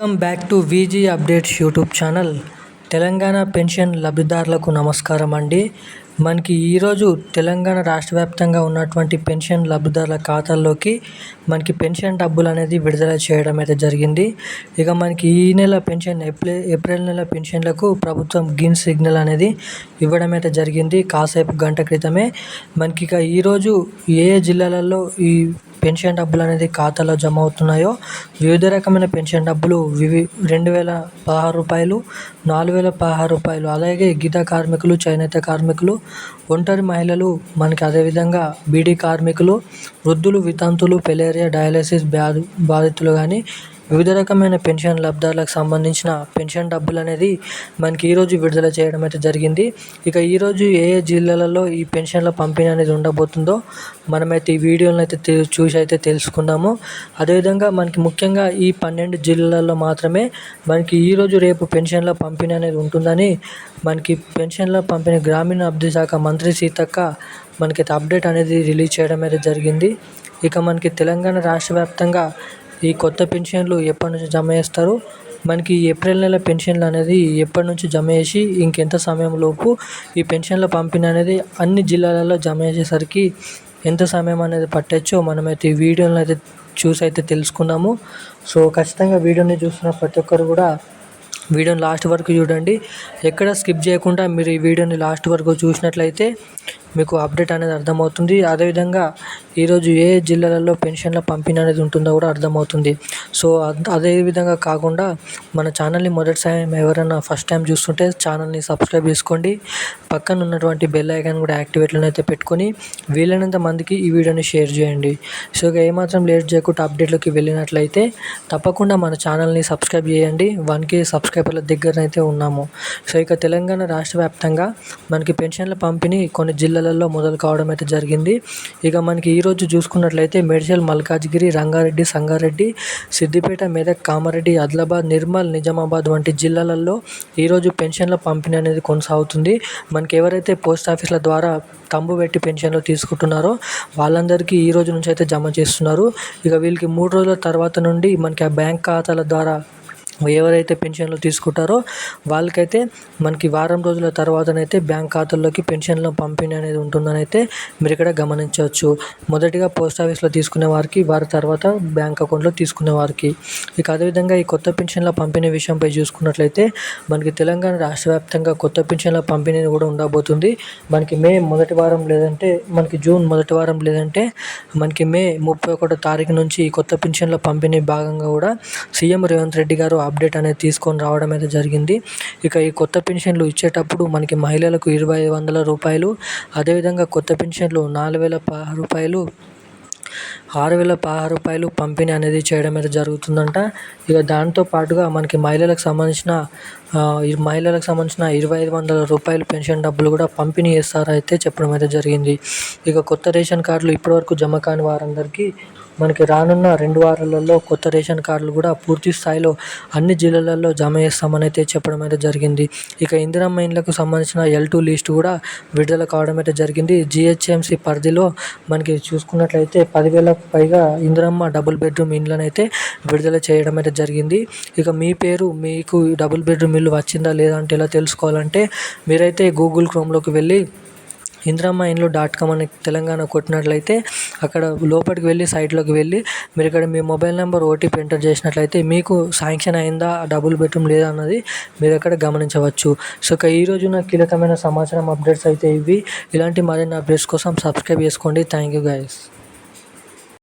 Welcome back to VG updates YouTube channel. Telangana pension లబ్ధిదారులకు నమస్కారం అండి. మనకి ఈరోజు తెలంగాణ రాష్ట్ర వ్యాప్తంగా ఉన్నటువంటి పెన్షన్ లబ్ధిదారుల ఖాతాల్లోకి మనకి పెన్షన్ డబ్బులు అనేది విడుదల చేయడం అయితే జరిగింది. ఇక మనకి ఈ నెల పెన్షన్ ఏప్రిల్ నెల పెన్షన్లకు ప్రభుత్వం గ్రీన్ సిగ్నల్ అనేది ఇవ్వడం అయితే జరిగింది కాసేపు గంట క్రితమే. మనకి ఇక ఈరోజు ఏ జిల్లాలలో ఈ పెన్షన్ డబ్బులు అనేది ఖాతాలో జమ అవుతున్నాయో వివిధ రకమైన పెన్షన్ డబ్బులు 2016 రూపాయలు, 4016 రూపాయలు, అలాగే గీత కార్మికులు, చేనేత కార్మికులు, ఒంటరి మహిళలు, మనకి అదేవిధంగా బీడీ కార్మికులు, వృద్ధులు, వితంతువులు, పెలేరియా డయాలసిస్ బాధితులు కానీ వివిధ రకమైన పెన్షన్ లబ్ధిదారులకు సంబంధించిన పెన్షన్ డబ్బులు అనేది మనకి ఈరోజు విడుదల చేయడం అయితే జరిగింది. ఇక ఈరోజు ఏ ఏ జిల్లాలలో ఈ పెన్షన్ల పంపిణీ అనేది ఉండబోతుందో మనమైతే ఈ వీడియోలను అయితే చూసి అయితే తెలుసుకుందాము. అదేవిధంగా మనకి ముఖ్యంగా ఈ 12 జిల్లాలలో మాత్రమే మనకి ఈరోజు రేపు పెన్షన్ల పంపిణీ అనేది ఉంటుందని మనకి పెన్షన్ల పంపిణీ గ్రామీణ అభివృద్ధి శాఖ మంత్రి సీతక్క మనకి అప్డేట్ అనేది రిలీజ్ చేయడం అయితే జరిగింది. ఇక మనకి తెలంగాణ రాష్ట్ర వ్యాప్తంగా ఈ కొత్త పెన్షన్లు ఎప్పటి నుంచి జమ చేస్తారు, మనకి ఏప్రిల్ నెల పెన్షన్లు అనేది ఎప్పటి నుంచి జమ చేసి ఇంకెంత సమయంలోపు ఈ పెన్షన్ల పంపిణీ అనేది అన్ని జిల్లాలలో జమ చేసేసరికి ఎంత సమయం అనేది పట్టొచ్చో మనమైతే ఈ వీడియోని అయితే చూసి అయితే తెలుసుకుందాము. సో ఖచ్చితంగా వీడియోని చూస్తున్న ప్రతి ఒక్కరు కూడా వీడియోని లాస్ట్ వరకు చూడండి. ఎక్కడ స్కిప్ చేయకుండా మీరు ఈ వీడియోని లాస్ట్ వరకు చూసినట్లయితే మీకు అప్డేట్ అనేది అర్థమవుతుంది. అదేవిధంగా ఈరోజు ఏ జిల్లాలలో పెన్షన్ల పంపిణీ అనేది ఉంటుందో కూడా అర్థమవుతుంది. సో అదేవిధంగా కాకుండా మన ఛానల్ని మొదటిసారి ఎవరైనా ఫస్ట్ టైం చూస్తుంటే ఛానల్ని సబ్స్క్రైబ్ చేసుకోండి. పక్కన ఉన్నటువంటి బెల్ ఐకాన్ కూడా యాక్టివేట్లో అయితే పెట్టుకొని వీలైనంత మందికి ఈ వీడియోని షేర్ చేయండి. సో ఇక ఏమాత్రం లేట్ చేయకుండా అప్డేట్లోకి వెళ్ళినట్లయితే తప్పకుండా మన ఛానల్ని సబ్స్క్రైబ్ చేయండి. 1K సబ్స్క్రైబర్ల దగ్గర అయితే ఉన్నాము. సో ఇక తెలంగాణ రాష్ట్ర వ్యాప్తంగా మనకి పెన్షన్ల పంపిణీ కొన్ని జిల్లాలలో మొదలు కావడం అయితే జరిగింది. ఇక మనకి ఈరోజు చూసుకున్నట్లయితే మేడ్చల్, మల్కాజ్గిరి, రంగారెడ్డి, సంగారెడ్డి, సిద్దిపేట, మెదక్, కామారెడ్డి, ఆదిలాబాద్, నిర్మల్, నిజామాబాద్ వంటి జిల్లాలలో ఈరోజు పెన్షన్ల పంపిణీ అనేది కొనసాగుతుంది. మనకి ఎవరైతే పోస్ట్ ఆఫీసుల ద్వారా తంబు పెట్టి పెన్షన్లు తీసుకుంటున్నారో వాళ్ళందరికీ ఈ రోజు నుంచి అయితే జమ చేస్తున్నారు. ఇక వీళ్ళకి 3 రోజుల తర్వాత నుండి మనకి ఆ బ్యాంక్ ఖాతాల ద్వారా ఎవరైతే పెన్షన్లు తీసుకుంటారో వాళ్ళకైతే మనకి వారం రోజుల తర్వాతనైతే బ్యాంక్ ఖాతాల్లోకి పెన్షన్ల పంపిణీ అనేది ఉంటుందని అయితే మీరు ఇక్కడ గమనించవచ్చు. మొదటిగా పోస్ట్ ఆఫీస్లో తీసుకునే వారికి, వారి తర్వాత బ్యాంక్ అకౌంట్లో తీసుకునే వారికి. ఇక అదేవిధంగా ఈ కొత్త పెన్షన్ల పంపిణీ విషయంపై చూసుకున్నట్లయితే మనకి తెలంగాణ రాష్ట్ర వ్యాప్తంగా కొత్త పెన్షన్ల పంపిణీ కూడా ఉండబోతుంది. మనకి మే మొదటి వారం లేదంటే మనకి జూన్ మొదటి వారం లేదంటే మనకి మే 31వ తారీఖు నుంచి ఈ కొత్త పెన్షన్ల పంపిణీ భాగంగా కూడా సీఎం రేవంత్ రెడ్డి గారు అప్డేట్ అనేది తీసుకొని రావడం అయితే జరిగింది. ఇక ఈ కొత్త పెన్షన్లు ఇచ్చేటప్పుడు మనకి మహిళలకు 2500 రూపాయలు, అదేవిధంగా కొత్త పెన్షన్లు 4016 రూపాయలు, 6016 రూపాయలు పంపిణీ అనేది చేయడం అయితే జరుగుతుందంట. ఇక దాంతో పాటుగా మనకి మహిళలకు సంబంధించిన 2500 రూపాయలు పెన్షన్ డబ్బులు కూడా పంపిణీ చేస్తారైతే చెప్పడం అయితే జరిగింది. ఇక కొత్త రేషన్ కార్డులు ఇప్పటివరకు జమ కాని వారందరికీ మనకి రానున్న 2 వారాలలో కొత్త రేషన్ కార్డులు కూడా పూర్తి స్థాయిలో అన్ని జిల్లాలలో జమ చేస్తామని అయితే చెప్పడం అయితే జరిగింది. ఇక ఇందిరమ్మ ఇండ్లకు సంబంధించిన L2 లిస్ట్ కూడా విడుదల కావడం అయితే జరిగింది. GHMC పరిధిలో మనకి చూసుకున్నట్లయితే 10,000కు పైగా ఇందిరమ్మ డబుల్ బెడ్రూమ్ ఇండ్లను అయితే విడుదల చేయడం అయితే జరిగింది. ఇక మీ పేరు మీకు డబుల్ బెడ్రూమ్ ఇల్లు వచ్చిందా లేదా అంటే ఎలా తెలుసుకోవాలంటే మీరైతే గూగుల్ క్రోమ్లోకి వెళ్ళి indramainlu.com అని తెలంగాణ కొట్టినట్లయితే అక్కడ లోపలికి వెళ్ళి సైట్లోకి వెళ్ళి మీరు ఇక్కడ మీ మొబైల్ నెంబర్ ఓటీపీ ఎంటర్ చేసినట్లయితే మీకు శాంక్షన్ అయిందా డబుల్ బెడ్రూమ్ లేదా అన్నది మీరు అక్కడ గమనించవచ్చు. సో ఇక ఈరోజు నా కీలకమైన సమాచారం అప్డేట్స్ అయితే ఇవి. ఇలాంటి మరిన్ని అప్డేట్స్ కోసం సబ్స్క్రైబ్ చేసుకోండి. Thank you guys.